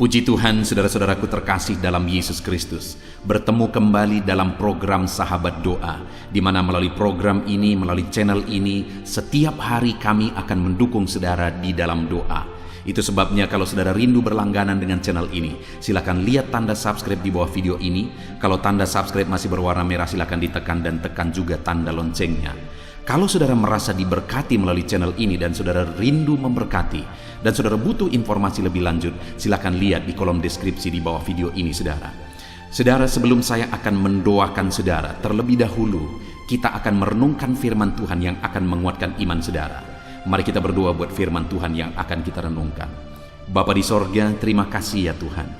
Puji Tuhan, saudara-saudaraku terkasih dalam Yesus Kristus. Bertemu kembali dalam program Sahabat Doa, di mana melalui program ini, melalui channel ini, setiap hari kami akan mendukung saudara di dalam doa. Itu sebabnya kalau saudara rindu berlangganan dengan channel ini, silakan lihat tanda subscribe di bawah video ini. Kalau tanda subscribe masih berwarna merah, silakan ditekan dan tekan juga tanda loncengnya. Kalau saudara merasa diberkati melalui channel ini dan saudara rindu memberkati dan saudara butuh informasi lebih lanjut, silakan lihat di kolom deskripsi di bawah video ini, saudara. Saudara, sebelum saya akan mendoakan saudara, terlebih dahulu kita akan merenungkan firman Tuhan yang akan menguatkan iman saudara. Mari kita berdoa buat firman Tuhan yang akan kita renungkan. Bapa di sorga, terima kasih ya Tuhan.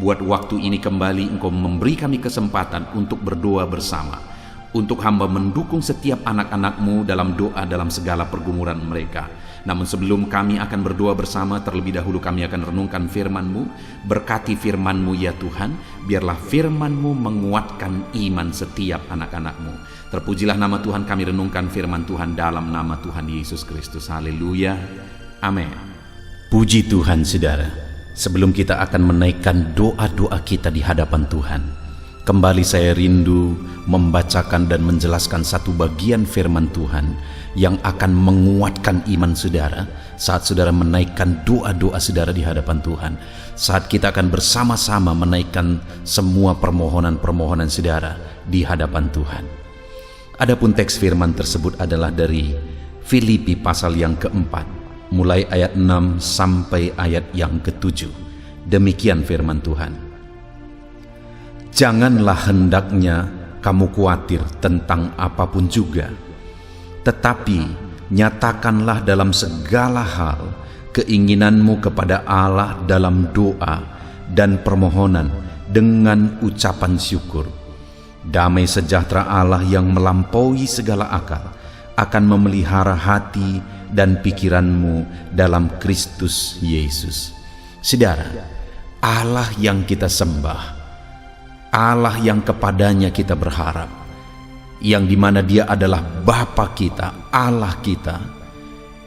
Buat waktu ini kembali Engkau memberi kami kesempatan untuk berdoa bersama. Untuk hamba mendukung setiap anak-anak-Mu dalam doa dalam segala pergumulan mereka. Namun sebelum kami akan berdoa bersama, terlebih dahulu kami akan renungkan firman-Mu. Berkati firman-Mu ya Tuhan, biarlah firman-Mu menguatkan iman setiap anak-anak-Mu. Terpujilah nama Tuhan, kami renungkan firman Tuhan dalam nama Tuhan Yesus Kristus. Haleluya, amin. Puji Tuhan saudara, sebelum kita akan menaikkan doa-doa kita di hadapan Tuhan, kembali saya rindu membacakan dan menjelaskan satu bagian firman Tuhan yang akan menguatkan iman saudara saat saudara menaikkan doa-doa saudara di hadapan Tuhan. Saat kita akan bersama-sama menaikkan semua permohonan-permohonan saudara di hadapan Tuhan. Adapun teks firman tersebut adalah dari Filipi pasal yang keempat, mulai ayat 6 sampai ayat yang ke-7. Demikian firman Tuhan. Janganlah hendaknya kamu khawatir tentang apapun juga, tetapi nyatakanlah dalam segala hal keinginanmu kepada Allah dalam doa dan permohonan dengan ucapan syukur. Damai sejahtera Allah yang melampaui segala akal akan memelihara hati dan pikiranmu dalam Kristus Yesus. Saudara, Allah yang kita sembah, Allah yang kepadanya kita berharap, yang dimana Dia adalah Bapa kita, Allah kita.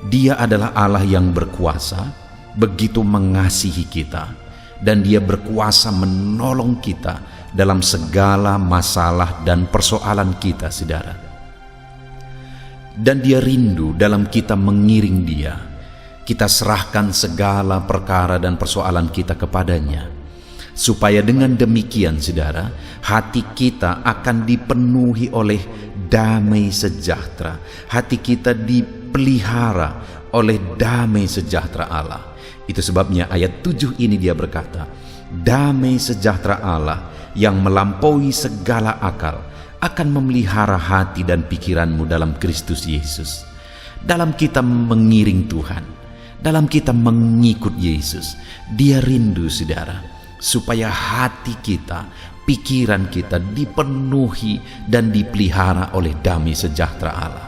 Dia adalah Allah yang berkuasa, begitu mengasihi kita, dan Dia berkuasa menolong kita dalam segala masalah dan persoalan kita, saudara. Dan Dia rindu dalam kita mengiring Dia. Kita serahkan segala perkara dan persoalan kita kepadanya, supaya dengan demikian saudara, hati kita akan dipenuhi oleh damai sejahtera. Hati kita dipelihara oleh damai sejahtera Allah. Itu sebabnya ayat 7 ini dia berkata, damai sejahtera Allah yang melampaui segala akal akan memelihara hati dan pikiranmu dalam Kristus Yesus. Dalam kita mengiring Tuhan, dalam kita mengikut Yesus, Dia rindu saudara, supaya hati kita, pikiran kita dipenuhi dan dipelihara oleh damai sejahtera Allah.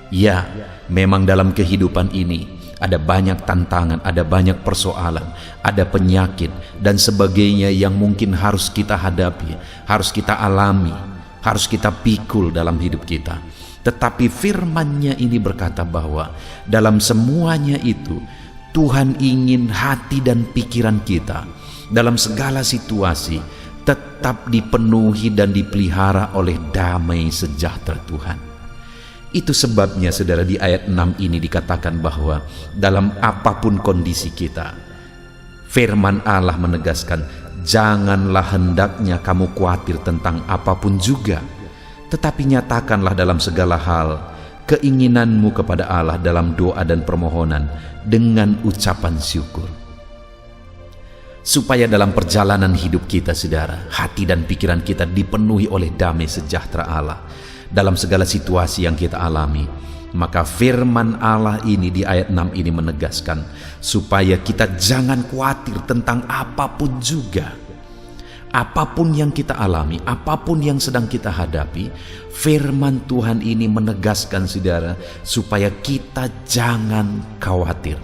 Ya, memang dalam kehidupan ini ada banyak tantangan, ada banyak persoalan, ada penyakit dan sebagainya yang mungkin harus kita hadapi, harus kita alami, harus kita pikul dalam hidup kita. Tetapi firman-Nya ini berkata bahwa dalam semuanya itu Tuhan ingin hati dan pikiran kita dalam segala situasi tetap dipenuhi dan dipelihara oleh damai sejahtera Tuhan. Itu sebabnya saudara, di ayat 6 ini dikatakan bahwa dalam apapun kondisi kita, firman Allah menegaskan, janganlah hendaknya kamu khawatir tentang apapun juga, tetapi nyatakanlah dalam segala hal keinginanmu kepada Allah dalam doa dan permohonan dengan ucapan syukur. Supaya dalam perjalanan hidup kita saudara, hati dan pikiran kita dipenuhi oleh damai sejahtera Allah dalam segala situasi yang kita alami. Maka firman Allah ini di ayat 6 ini menegaskan supaya kita jangan khawatir tentang apapun juga. Apapun yang kita alami, apapun yang sedang kita hadapi, firman Tuhan ini menegaskan saudara supaya kita jangan khawatir.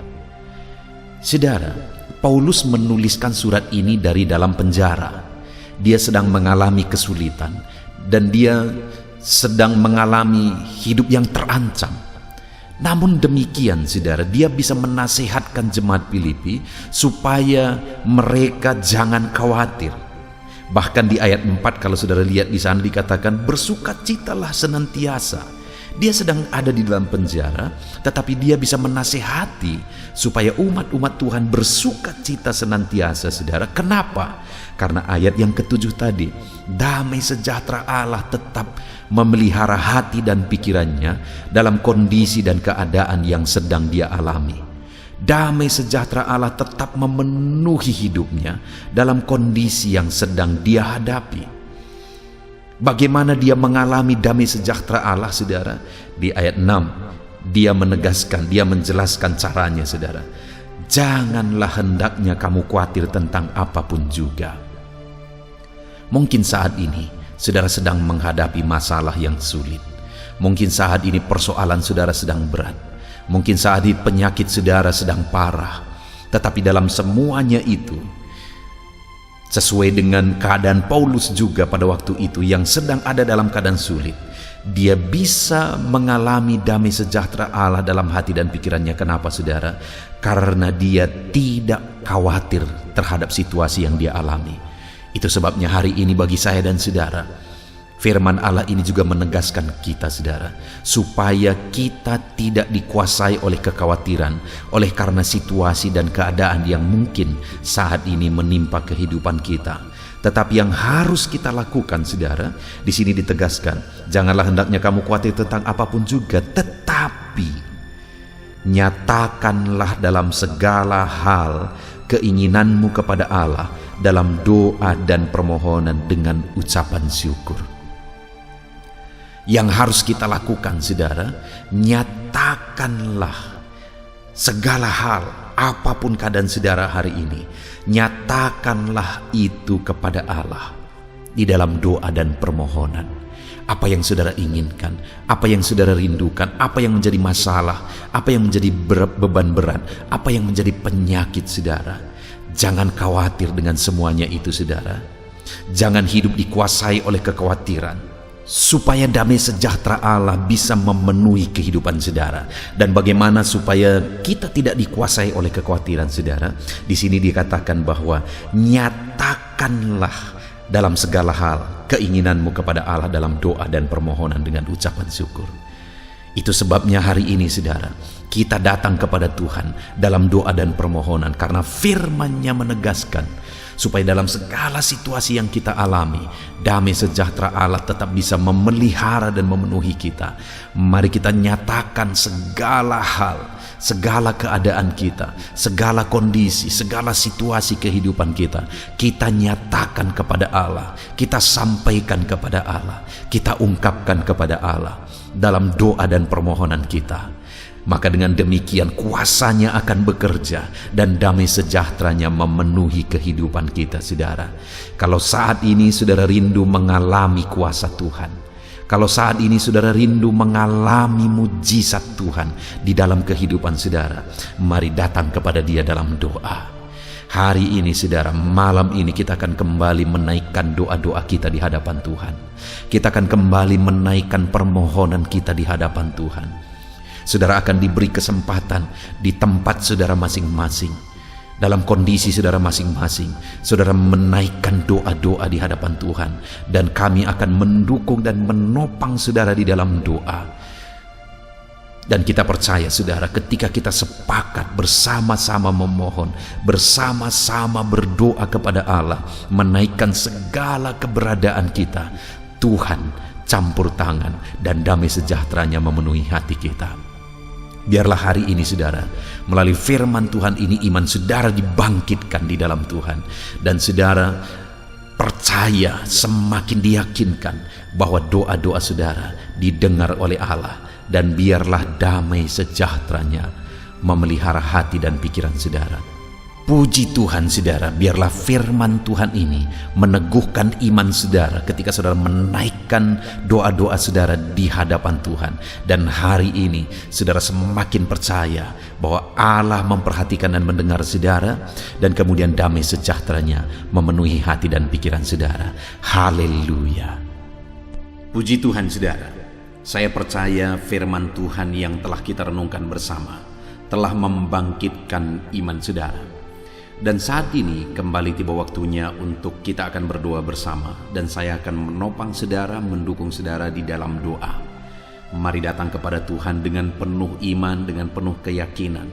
Saudara, Paulus menuliskan surat ini dari dalam penjara. Dia sedang mengalami kesulitan dan dia sedang mengalami hidup yang terancam. Namun demikian saudara, dia bisa menasihatkan jemaat Filipi supaya mereka jangan khawatir. Bahkan di ayat 4 kalau saudara lihat di sana dikatakan bersukacitalah senantiasa. Dia sedang ada di dalam penjara, tetapi dia bisa menasihati supaya umat-umat Tuhan bersukacita senantiasa, saudara. Kenapa? Karena ayat yang ke-7 tadi, damai sejahtera Allah tetap memelihara hati dan pikirannya dalam kondisi dan keadaan yang sedang dia alami. Damai sejahtera Allah tetap memenuhi hidupnya dalam kondisi yang sedang dia hadapi. Bagaimana dia mengalami damai sejahtera Allah, saudara? Di ayat 6, dia menegaskan, dia menjelaskan caranya, saudara. Janganlah hendaknya kamu khawatir tentang apapun juga. Mungkin saat ini, saudara sedang menghadapi masalah yang sulit. Mungkin saat ini persoalan saudara sedang berat. Mungkin saat ini penyakit saudara sedang parah. Tetapi dalam semuanya itu, sesuai dengan keadaan Paulus juga pada waktu itu yang sedang ada dalam keadaan sulit, dia bisa mengalami damai sejahtera Allah dalam hati dan pikirannya. Kenapa, saudara? Karena dia tidak khawatir terhadap situasi yang dia alami. Itu sebabnya hari ini bagi saya dan saudara, firman Allah ini juga menegaskan kita, saudara, supaya kita tidak dikuasai oleh kekhawatiran oleh karena situasi dan keadaan yang mungkin saat ini menimpa kehidupan kita. Tetapi yang harus kita lakukan, saudara, di sini ditegaskan, janganlah hendaknya kamu khawatir tentang apapun juga, tetapi nyatakanlah dalam segala hal keinginanmu kepada Allah dalam doa dan permohonan dengan ucapan syukur. Yang harus kita lakukan, saudara, nyatakanlah segala hal, apapun keadaan saudara hari ini, nyatakanlah itu kepada Allah di dalam doa dan permohonan. Apa yang saudara inginkan, apa yang saudara rindukan, apa yang menjadi masalah, apa yang menjadi beban berat, apa yang menjadi penyakit saudara. Jangan khawatir dengan semuanya itu, saudara. Jangan hidup dikuasai oleh kekhawatiran, supaya damai sejahtera Allah bisa memenuhi kehidupan saudara. Dan bagaimana supaya kita tidak dikuasai oleh kekhawatiran, saudara? Di sini dikatakan bahwa nyatakanlah dalam segala hal keinginanmu kepada Allah dalam doa dan permohonan dengan ucapan syukur. Itu sebabnya hari ini, saudara, kita datang kepada Tuhan dalam doa dan permohonan karena firman-Nya menegaskan supaya dalam segala situasi yang kita alami, damai sejahtera Allah tetap bisa memelihara dan memenuhi kita. Mari kita nyatakan segala hal, segala keadaan kita, segala kondisi, segala situasi kehidupan kita, kita nyatakan kepada Allah, kita sampaikan kepada Allah, kita ungkapkan kepada Allah dalam doa dan permohonan kita. Maka dengan demikian kuasa-Nya akan bekerja dan damai sejahtera-Nya memenuhi kehidupan kita, saudara. Kalau saat ini saudara rindu mengalami kuasa Tuhan, kalau saat ini saudara rindu mengalami mujizat Tuhan di dalam kehidupan saudara, mari datang kepada Dia dalam doa. Hari ini, saudara, malam ini kita akan kembali menaikkan doa-doa kita di hadapan Tuhan. Kita akan kembali menaikkan permohonan kita di hadapan Tuhan. Saudara akan diberi kesempatan di tempat saudara masing-masing, dalam kondisi saudara masing-masing, saudara menaikkan doa-doa di hadapan Tuhan, dan kami akan mendukung dan menopang saudara di dalam doa. Dan kita percaya, saudara, ketika kita sepakat bersama-sama memohon, bersama-sama berdoa kepada Allah, menaikkan segala keberadaan kita, Tuhan campur tangan dan damai sejahtera-Nya memenuhi hati kita. Biarlah hari ini, saudara, melalui firman Tuhan ini iman saudara dibangkitkan di dalam Tuhan, dan saudara percaya, semakin diyakinkan bahwa doa-doa saudara didengar oleh Allah, dan biarlah damai sejahtera-Nya memelihara hati dan pikiran saudara. Puji Tuhan, saudara, biarlah firman Tuhan ini meneguhkan iman saudara ketika saudara menaikkan doa-doa saudara di hadapan Tuhan. Dan hari ini saudara semakin percaya bahwa Allah memperhatikan dan mendengar saudara, dan kemudian damai sejahtera-Nya memenuhi hati dan pikiran saudara. Haleluya. Puji Tuhan, saudara. Saya percaya firman Tuhan yang telah kita renungkan bersama telah membangkitkan iman saudara. Dan saat ini kembali tiba waktunya untuk kita akan berdoa bersama, dan saya akan menopang saudara, mendukung saudara di dalam doa. Mari datang kepada Tuhan dengan penuh iman, dengan penuh keyakinan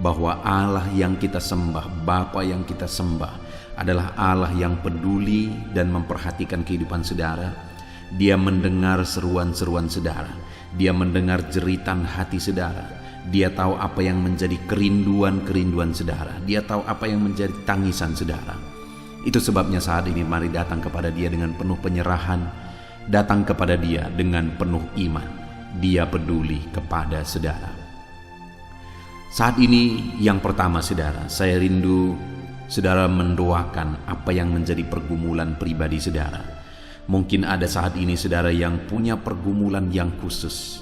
bahwa Allah yang kita sembah, Bapa yang kita sembah adalah Allah yang peduli dan memperhatikan kehidupan saudara. Dia mendengar seruan-seruan saudara, Dia mendengar jeritan hati saudara. Dia tahu apa yang menjadi kerinduan-kerinduan saudara. Dia tahu apa yang menjadi tangisan saudara. Itu sebabnya saat ini mari datang kepada Dia dengan penuh penyerahan. Datang kepada Dia dengan penuh iman. Dia peduli kepada saudara. Saat ini yang pertama saudara, saya rindu saudara mendoakan apa yang menjadi pergumulan pribadi saudara. Mungkin ada saat ini saudara yang punya pergumulan yang khusus,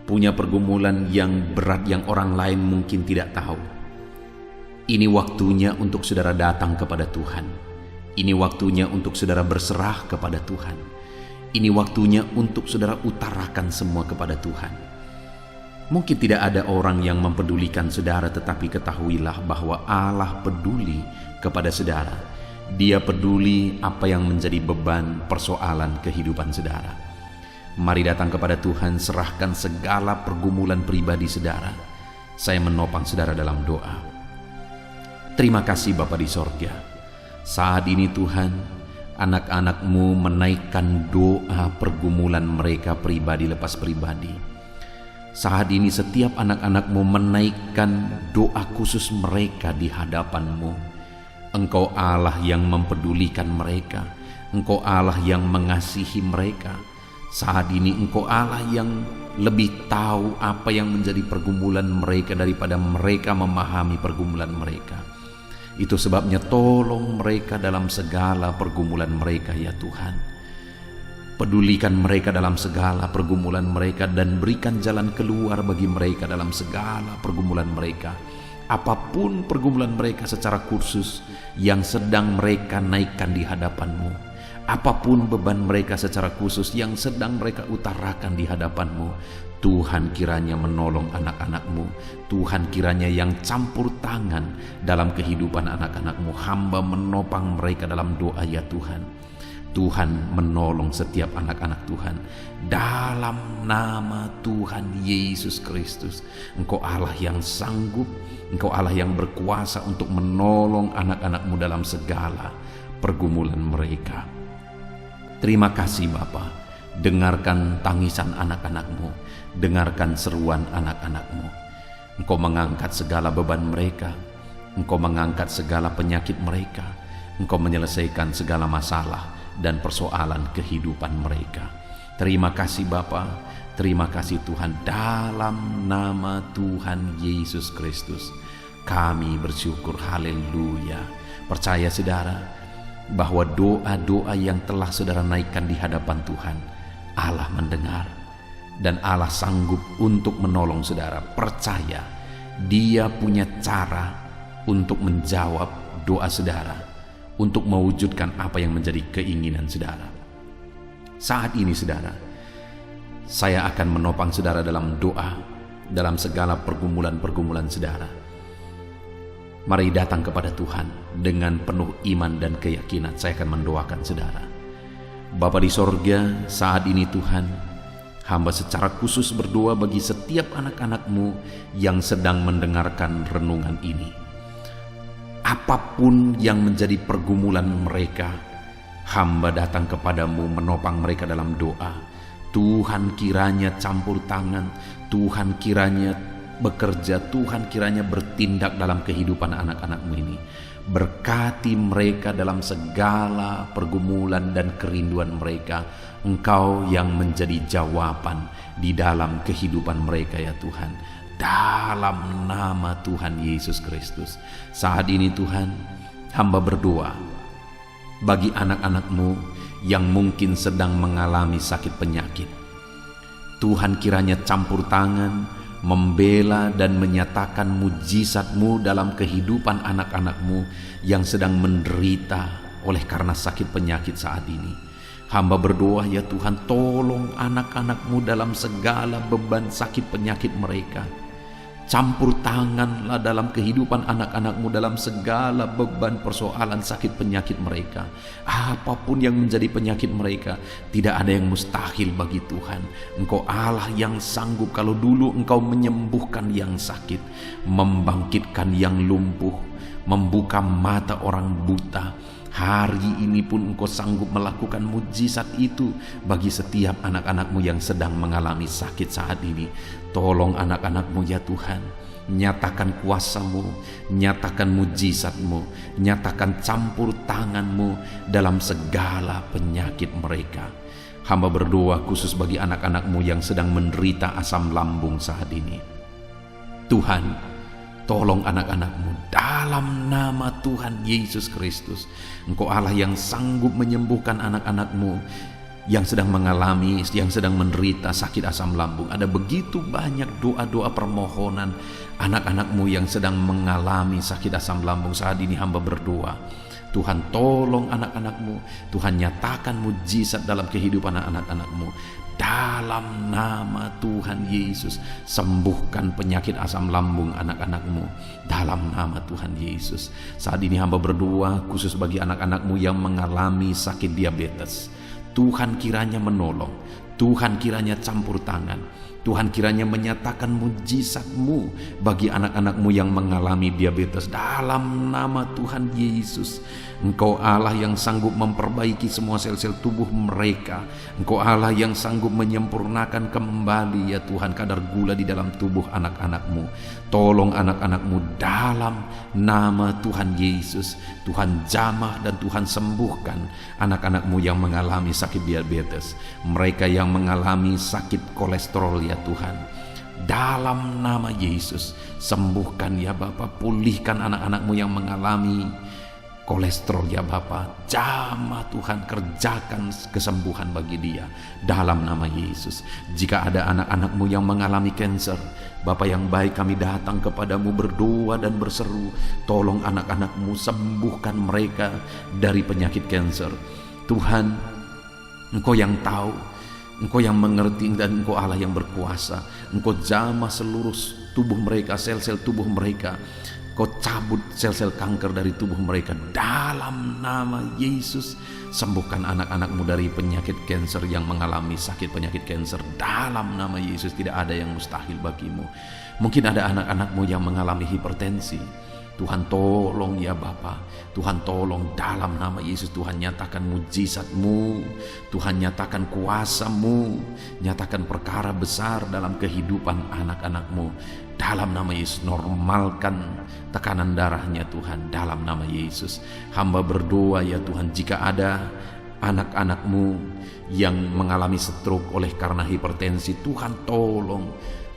punya pergumulan yang berat yang orang lain mungkin tidak tahu. Ini waktunya untuk saudara datang kepada Tuhan. Ini waktunya untuk saudara berserah kepada Tuhan. Ini waktunya untuk saudara utarakan semua kepada Tuhan. Mungkin tidak ada orang yang mempedulikan saudara, tetapi ketahuilah bahwa Allah peduli kepada saudara. Dia peduli apa yang menjadi beban persoalan kehidupan saudara. Mari datang kepada Tuhan, serahkan segala pergumulan pribadi saudara. Saya menopang saudara dalam doa. Terima kasih Bapa di sorga. Saat ini Tuhan, anak-anak-Mu menaikkan doa pergumulan mereka pribadi lepas pribadi. Saat ini setiap anak-anak-Mu menaikkan doa khusus mereka di hadapan-Mu. Engkau Allah yang mempedulikan mereka. Engkau Allah yang mengasihi mereka. Saat ini Engkau Allah yang lebih tahu apa yang menjadi pergumulan mereka daripada mereka memahami pergumulan mereka. Itu sebabnya tolong mereka dalam segala pergumulan mereka ya Tuhan. Pedulikan mereka dalam segala pergumulan mereka dan berikan jalan keluar bagi mereka dalam segala pergumulan mereka. Apapun pergumulan mereka secara khusus yang sedang mereka naikkan di hadapan-Mu, apapun beban mereka secara khusus yang sedang mereka utarakan di hadapan-Mu, Tuhan kiranya menolong anak-anak-Mu. Tuhan kiranya yang campur tangan dalam kehidupan anak-anak-Mu. Hamba menopang mereka dalam doa ya Tuhan. Tuhan menolong setiap anak-anak Tuhan. Dalam nama Tuhan Yesus Kristus, Engkau Allah yang sanggup, Engkau Allah yang berkuasa untuk menolong anak-anak-Mu dalam segala pergumulan mereka. Terima kasih Bapa. Dengarkan tangisan anak-anak-Mu, dengarkan seruan anak-anak-Mu. Engkau mengangkat segala beban mereka, Engkau mengangkat segala penyakit mereka, Engkau menyelesaikan segala masalah dan persoalan kehidupan mereka. Terima kasih Bapa, terima kasih Tuhan. Dalam nama Tuhan Yesus Kristus kami bersyukur, haleluya. Percaya saudara bahwa doa-doa yang telah saudara naikkan di hadapan Tuhan, Allah mendengar dan Allah sanggup untuk menolong saudara. Percaya Dia punya cara untuk menjawab doa saudara, untuk mewujudkan apa yang menjadi keinginan saudara. Saat ini saudara, saya akan menopang saudara dalam doa, dalam segala pergumulan-pergumulan saudara. Mari datang kepada Tuhan dengan penuh iman dan keyakinan. Saya akan mendoakan saudara. Bapa di sorga, saat ini Tuhan, hamba secara khusus berdoa bagi setiap anak-anak-Mu yang sedang mendengarkan renungan ini. Apapun yang menjadi pergumulan mereka, hamba datang kepadamu menopang mereka dalam doa. Tuhan kiranya campur tangan, Tuhan kiranya bekerja, Tuhan kiranya bertindak dalam kehidupan anak-anak-Mu ini. Berkati mereka dalam segala pergumulan dan kerinduan mereka. Engkau yang menjadi jawaban di dalam kehidupan mereka ya Tuhan. Dalam nama Tuhan Yesus Kristus. Saat ini Tuhan, hamba berdoa bagi anak-anak-Mu yang mungkin sedang mengalami sakit penyakit. Tuhan kiranya campur tangan, membela dan menyatakan mujizat-Mu dalam kehidupan anak-anak-Mu yang sedang menderita oleh karena sakit penyakit saat ini. Hamba berdoa ya Tuhan, tolong anak-anak-Mu dalam segala beban sakit penyakit mereka. Campur tanganlah dalam kehidupan anak-anak-Mu dalam segala beban persoalan sakit penyakit mereka. Apapun yang menjadi penyakit mereka, tidak ada yang mustahil bagi Tuhan. Engkau Allah yang sanggup. Kalau dulu Engkau menyembuhkan yang sakit, membangkitkan yang lumpuh, membuka mata orang buta, hari ini pun Engkau sanggup melakukan mujizat itu bagi setiap anak-anak-Mu yang sedang mengalami sakit saat ini. Tolong anak-anak-Mu ya Tuhan, nyatakan kuasa-Mu, nyatakan mujizat-Mu, nyatakan campur tangan-Mu dalam segala penyakit mereka. Hamba berdoa khusus bagi anak-anak-Mu yang sedang menderita asam lambung saat ini. Tuhan, tolong anak-anak-Mu dalam nama Tuhan Yesus Kristus. Engkau Allah yang sanggup menyembuhkan anak-anak-Mu yang sedang mengalami, yang sedang menderita sakit asam lambung. Ada begitu banyak doa-doa permohonan anak-anak-Mu yang sedang mengalami sakit asam lambung. Saat ini hamba berdoa, Tuhan tolong anak-anak-Mu, Tuhan nyatakan mujizat dalam kehidupan anak-anak-Mu. Dalam nama Tuhan Yesus, sembuhkan penyakit asam lambung anak-anak-Mu. Dalam nama Tuhan Yesus. Saat ini hamba berdoa khusus bagi anak-anak-Mu yang mengalami sakit diabetes. Tuhan kiranya menolong, Tuhan kiranya campur tangan, Tuhan kiranya menyatakan mujizat-Mu bagi anak-anak-Mu yang mengalami diabetes. Dalam nama Tuhan Yesus, Engkau Allah yang sanggup memperbaiki semua sel-sel tubuh mereka. Engkau Allah yang sanggup menyempurnakan kembali ya Tuhan kadar gula di dalam tubuh anak-anak-Mu. Tolong anak-anak-Mu dalam nama Tuhan Yesus. Tuhan jamah dan Tuhan sembuhkan anak-anak-Mu yang mengalami sakit diabetes, mereka yang mengalami sakit kolesterol ya Tuhan. Dalam nama Yesus, sembuhkan ya Bapa, pulihkan anak-anak-Mu yang mengalami kolesterol ya Bapa. Jamah Tuhan, kerjakan kesembuhan bagi dia dalam nama Yesus. Jika ada anak-anak-Mu yang mengalami kanker, Bapa yang baik, kami datang kepadamu berdoa dan berseru, tolong anak-anak-Mu, sembuhkan mereka dari penyakit kanker. Tuhan, Engkau yang tahu, Engkau yang mengerti, dan Engkau Allah yang berkuasa. Engkau jamah seluruh tubuh mereka, sel-sel tubuh mereka. Kau cabut sel-sel kanker dari tubuh mereka dalam nama Yesus. Sembuhkan anak-anak-Mu dari penyakit kanker yang mengalami sakit penyakit kanker. Dalam nama Yesus, tidak ada yang mustahil bagimu. Mungkin ada anak-anak-Mu yang mengalami hipertensi. Tuhan tolong ya Bapa, Tuhan tolong dalam nama Yesus. Tuhan nyatakan mujizat-Mu, Tuhan nyatakan kuasa-Mu, nyatakan perkara besar dalam kehidupan anak-anak-Mu. Dalam nama Yesus, normalkan tekanan darahnya Tuhan, dalam nama Yesus. Hamba berdoa ya Tuhan, jika ada anak-anak-Mu yang mengalami stroke oleh karena hipertensi, Tuhan tolong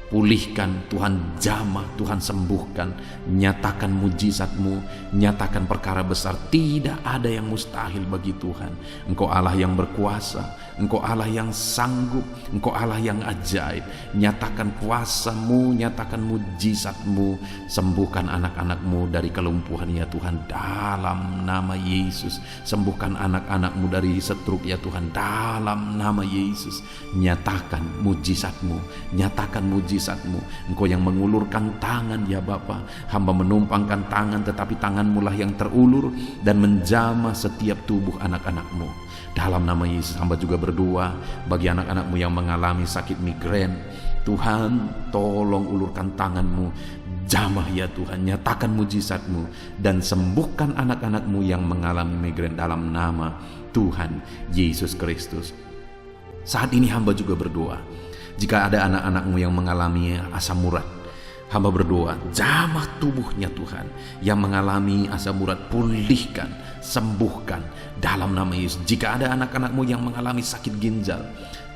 pulihkan, Tuhan jamah, Tuhan sembuhkan, nyatakan mujizat-Mu, nyatakan perkara besar. Tidak ada yang mustahil bagi Tuhan. Engkau Allah yang berkuasa, Engkau Allah yang sanggup, Engkau Allah yang ajaib. Nyatakan kuasa-Mu, nyatakan mujizat-Mu, sembuhkan anak-anak-Mu dari kelumpuhan ya Tuhan, dalam nama Yesus. Sembuhkan anak-anak-Mu dari stroke ya Tuhan, dalam nama Yesus. Nyatakan mujizat-Mu, nyatakan mujizat-Mu. Engkau yang mengulurkan tangan ya Bapa, hamba menumpangkan tangan, tetapi tangan-Mu lah yang terulur dan menjamah setiap tubuh anak-anak-Mu. Dalam nama Yesus, hamba juga berdoa bagi anak-anak-Mu yang mengalami sakit migrain. Tuhan tolong ulurkan tangan-Mu, jamah ya Tuhan, nyatakan mujizat-Mu dan sembuhkan anak-anak-Mu yang mengalami migrain dalam nama Tuhan Yesus Kristus. Saat ini hamba juga berdoa, jika ada anak-anak-Mu yang mengalami asam urat, hamba berdoa, jamah tubuhnya Tuhan. Yang mengalami asam urat, pulihkan, sembuhkan dalam nama Yesus. Jika ada anak-anak-Mu yang mengalami sakit ginjal,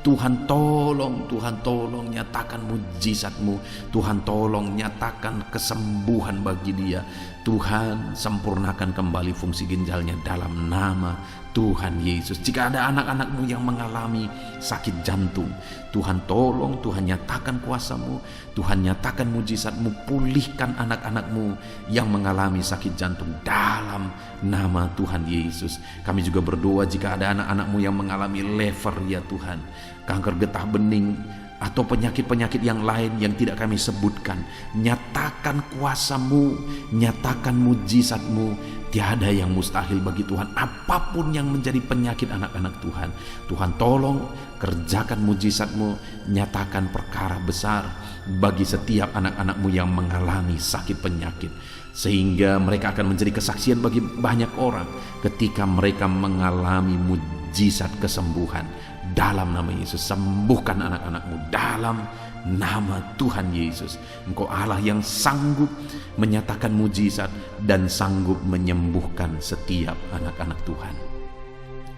Tuhan tolong nyatakan mujizat-Mu. Tuhan tolong nyatakan kesembuhan bagi dia. Tuhan sempurnakan kembali fungsi ginjalnya dalam nama Tuhan Yesus. Jika ada anak-anak-Mu yang mengalami sakit jantung, Tuhan tolong, Tuhan nyatakan kuasa-Mu, Tuhan nyatakan mujizat-Mu, pulihkan anak-anak-Mu yang mengalami sakit jantung dalam nama Tuhan Yesus. Kami juga berdoa jika ada anak-anak-Mu yang mengalami lever ya Tuhan, kanker getah bening, atau penyakit-penyakit yang lain yang tidak kami sebutkan, nyatakan kuasa-Mu, nyatakan mujizat-Mu. Tiada yang mustahil bagi Tuhan. Apapun yang menjadi penyakit anak-anak Tuhan, Tuhan tolong kerjakan mujizat-Mu, nyatakan perkara besar bagi setiap anak-anak-Mu yang mengalami sakit penyakit, sehingga mereka akan menjadi kesaksian bagi banyak orang ketika mereka mengalami mujizat kesembuhan. Dalam nama Yesus, sembuhkan anak-anak-Mu dalam nama Tuhan Yesus. Engkau Allah yang sanggup menyatakan mujizat dan sanggup menyembuhkan setiap anak-anak Tuhan.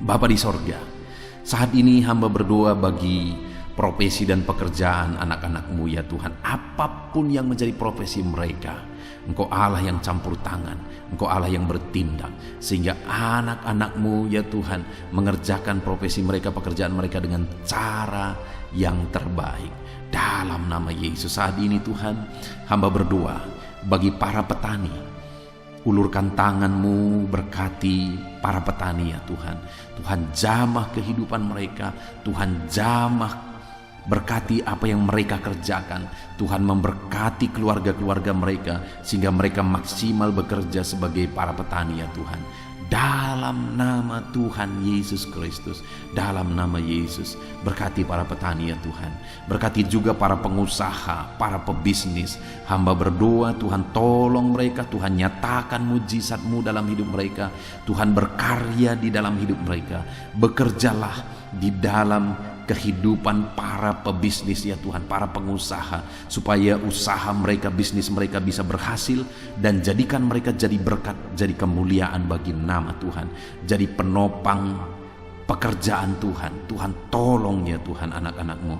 Bapa di sorga, saat ini hamba berdoa bagi profesi dan pekerjaan anak-anak-Mu ya Tuhan. Apapun yang menjadi profesi mereka, Engkau Allah yang campur tangan, Engkau Allah yang bertindak, sehingga anak-anak-Mu ya Tuhan mengerjakan profesi mereka, pekerjaan mereka dengan cara yang terbaik. Dalam nama Yesus, saat ini Tuhan, hamba berdoa bagi para petani. Ulurkan tangan-Mu, berkati para petani ya Tuhan. Tuhan jamah kehidupan mereka, Tuhan jamah berkati apa yang mereka kerjakan. Tuhan memberkati keluarga-keluarga mereka sehingga mereka maksimal bekerja sebagai para petani ya Tuhan. Dalam nama Tuhan Yesus Kristus, dalam nama Yesus, berkati para petani ya Tuhan. Berkati juga para pengusaha, para pebisnis. Hamba berdoa Tuhan tolong mereka, Tuhan nyatakan mujizat-Mu dalam hidup mereka. Tuhan berkarya di dalam hidup mereka. Bekerjalah di dalam kehidupan para pebisnis ya Tuhan, para pengusaha, supaya usaha mereka, bisnis mereka bisa berhasil, dan jadikan mereka jadi berkat, jadi kemuliaan bagi nama Tuhan, jadi penopang pekerjaan Tuhan. Tuhan tolong ya Tuhan anak-anak-Mu.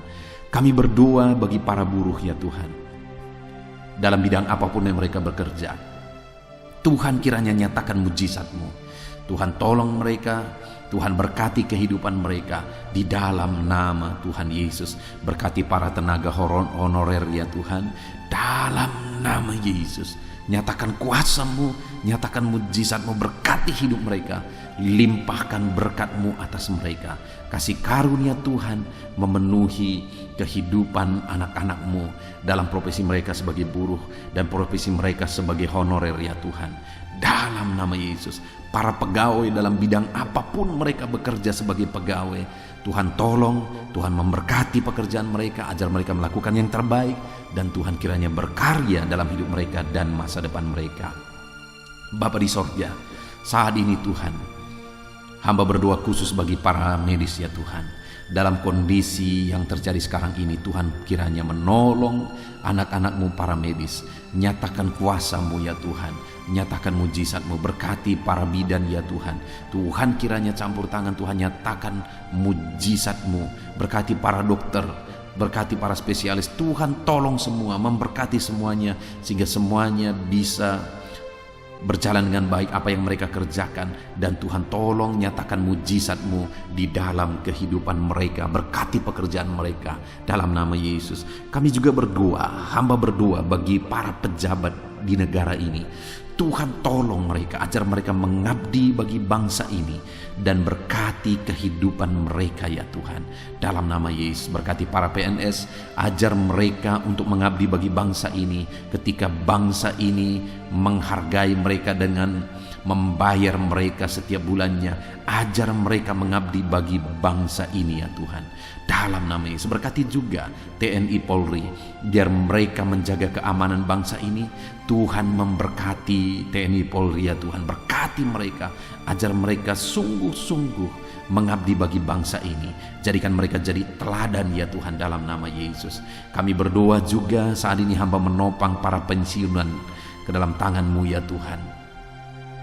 Kami berdoa bagi para buruh ya Tuhan, dalam bidang apapun yang mereka bekerja. Tuhan kiranya nyatakan mujizat-Mu. Tuhan tolong mereka, Tuhan berkati kehidupan mereka di dalam nama Tuhan Yesus. Berkati para tenaga honorer ya Tuhan, dalam nama Yesus. Nyatakan kuasa-Mu, nyatakan mujizat-Mu, berkati hidup mereka, limpahkan berkat-Mu atas mereka. Kasih karunia Tuhan memenuhi kehidupan anak-anak-Mu dalam profesi mereka sebagai buruh dan profesi mereka sebagai honorer ya Tuhan. Dalam nama Yesus, para pegawai dalam bidang apapun mereka bekerja sebagai pegawai, Tuhan tolong, Tuhan memberkati pekerjaan mereka, ajar mereka melakukan yang terbaik, dan Tuhan kiranya berkarya dalam hidup mereka dan masa depan mereka. Bapa di sorga, saat ini Tuhan, hamba berdoa khusus bagi para medis ya Tuhan. Dalam kondisi yang terjadi sekarang ini, Tuhan kiranya menolong anak-anak-Mu para medis. Nyatakan kuasa-Mu ya Tuhan, nyatakan mujizat-Mu, berkati para bidan ya Tuhan. Tuhan kiranya campur tangan, Tuhan nyatakan mujizat-Mu, berkati para dokter, berkati para spesialis. Tuhan tolong semua, memberkati semuanya, sehingga semuanya bisa berjalan dengan baik apa yang mereka kerjakan. Dan Tuhan tolong nyatakan mujizat-Mu di dalam kehidupan mereka, berkati pekerjaan mereka dalam nama Yesus. Kami juga berdoa, hamba berdoa bagi para pejabat di negara ini. Tuhan tolong mereka, ajar mereka mengabdi bagi bangsa ini, dan berkati kehidupan mereka ya Tuhan. Dalam nama Yesus, berkati para PNS, ajar mereka untuk mengabdi bagi bangsa ini, ketika bangsa ini menghargai mereka dengan membayar mereka setiap bulannya. Ajar mereka mengabdi bagi bangsa ini ya Tuhan. Dalam nama Yesus, berkati juga TNI Polri, biar mereka menjaga keamanan bangsa ini. Tuhan memberkati TNI Polri ya Tuhan, berkati mereka, ajar mereka sungguh-sungguh mengabdi bagi bangsa ini. Jadikan mereka jadi teladan ya Tuhan, dalam nama Yesus. Kami berdoa juga saat ini hamba menopang para pensiunan ke dalam tangan-Mu ya Tuhan.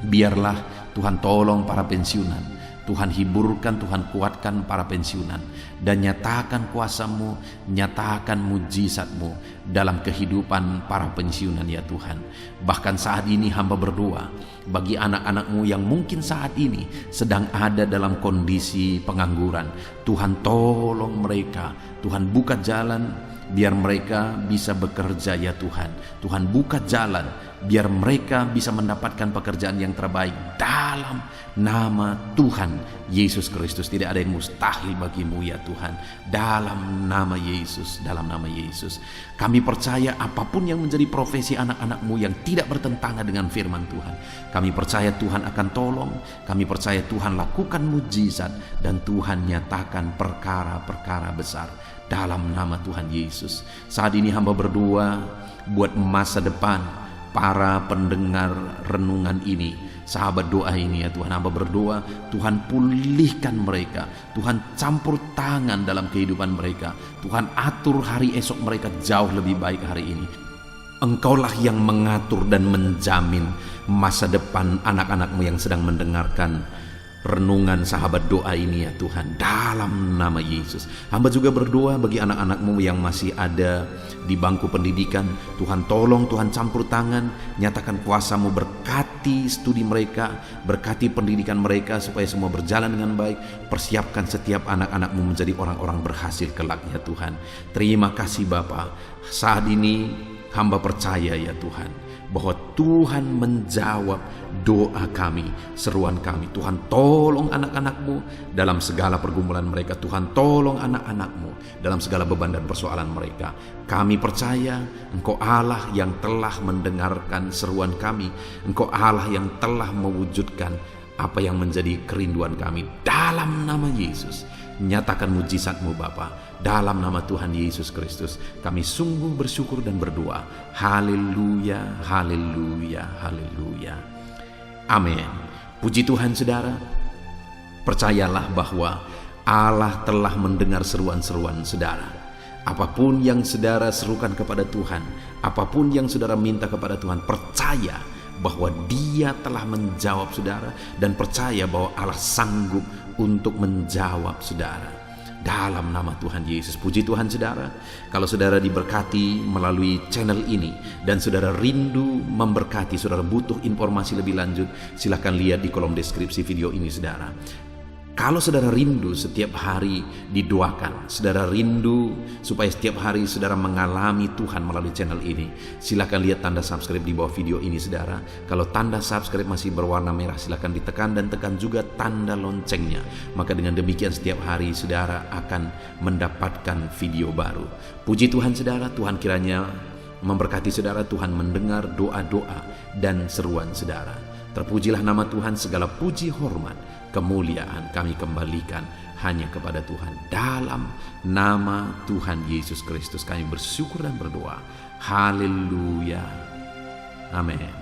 Biarlah Tuhan tolong para pensiunan, Tuhan hiburkan, Tuhan kuatkan para pensiunan, dan nyatakan kuasa-Mu, nyatakan mujizat-Mu dalam kehidupan para pensiunan ya Tuhan. Bahkan saat ini hamba berdoa bagi anak-anak-Mu yang mungkin saat ini sedang ada dalam kondisi pengangguran. Tuhan tolong mereka, Tuhan buka jalan biar mereka bisa bekerja ya Tuhan. Tuhan buka jalan biar mereka bisa mendapatkan pekerjaan yang terbaik dalam nama Tuhan Yesus Kristus. Tidak ada yang mustahil bagimu ya Tuhan. Dalam nama Yesus, dalam nama Yesus. Kami percaya apapun yang menjadi profesi anak-anak-Mu yang tidak bertentangan dengan firman Tuhan, kami percaya Tuhan akan tolong. Kami percaya Tuhan lakukan mujizat, dan Tuhan nyatakan perkara-perkara besar dalam nama Tuhan Yesus. Saat ini hamba berdoa buat masa depan para pendengar renungan ini, sahabat doa ini ya Tuhan. Hamba berdoa Tuhan pulihkan mereka, Tuhan campur tangan dalam kehidupan mereka, Tuhan atur hari esok mereka jauh lebih baik hari ini. Engkaulah yang mengatur dan menjamin masa depan anak-anak-Mu yang sedang mendengarkan renungan sahabat doa ini ya Tuhan, dalam nama Yesus. Hamba juga berdoa bagi anak-anak-Mu yang masih ada di bangku pendidikan. Tuhan tolong, Tuhan campur tangan, nyatakan kuasa-Mu, berkati studi mereka, berkati pendidikan mereka supaya semua berjalan dengan baik. Persiapkan setiap anak-anak-Mu menjadi orang-orang berhasil kelak ya Tuhan. Terima kasih Bapa. Saat ini hamba percaya ya Tuhan bahwa Tuhan menjawab doa kami, seruan kami. Tuhan tolong anak-anak-Mu dalam segala pergumulan mereka. Tuhan tolong anak-anak-Mu dalam segala beban dan persoalan mereka. Kami percaya Engkau Allah yang telah mendengarkan seruan kami. Engkau Allah yang telah mewujudkan apa yang menjadi kerinduan kami. Dalam nama Yesus, nyatakan mujizat-Mu Bapa. Dalam nama Tuhan Yesus Kristus, kami sungguh bersyukur dan berdoa. Haleluya, haleluya, haleluya. Amin. Puji Tuhan saudara. Percayalah bahwa Allah telah mendengar seruan-seruan saudara. Apapun yang saudara serukan kepada Tuhan, apapun yang saudara minta kepada Tuhan, percaya bahwa Dia telah menjawab saudara, dan percaya bahwa Allah sanggup untuk menjawab saudara. Dalam nama Tuhan Yesus. Puji Tuhan saudara. Kalau saudara diberkati melalui channel ini dan saudara rindu memberkati, saudara butuh informasi lebih lanjut, silakan lihat di kolom deskripsi video ini saudara. Kalau saudara rindu setiap hari didoakan, saudara rindu supaya setiap hari saudara mengalami Tuhan melalui channel ini, silakan lihat tanda subscribe di bawah video ini saudara. Kalau tanda subscribe masih berwarna merah, silakan ditekan, dan tekan juga tanda loncengnya. Maka dengan demikian setiap hari saudara akan mendapatkan video baru. Puji Tuhan saudara. Tuhan kiranya memberkati saudara. Tuhan mendengar doa-doa dan seruan saudara. Terpujilah nama Tuhan. Segala puji, hormat, kemuliaan kami kembalikan hanya kepada Tuhan. Dalam nama Tuhan Yesus Kristus kami bersyukur dan berdoa. Haleluya. Amin.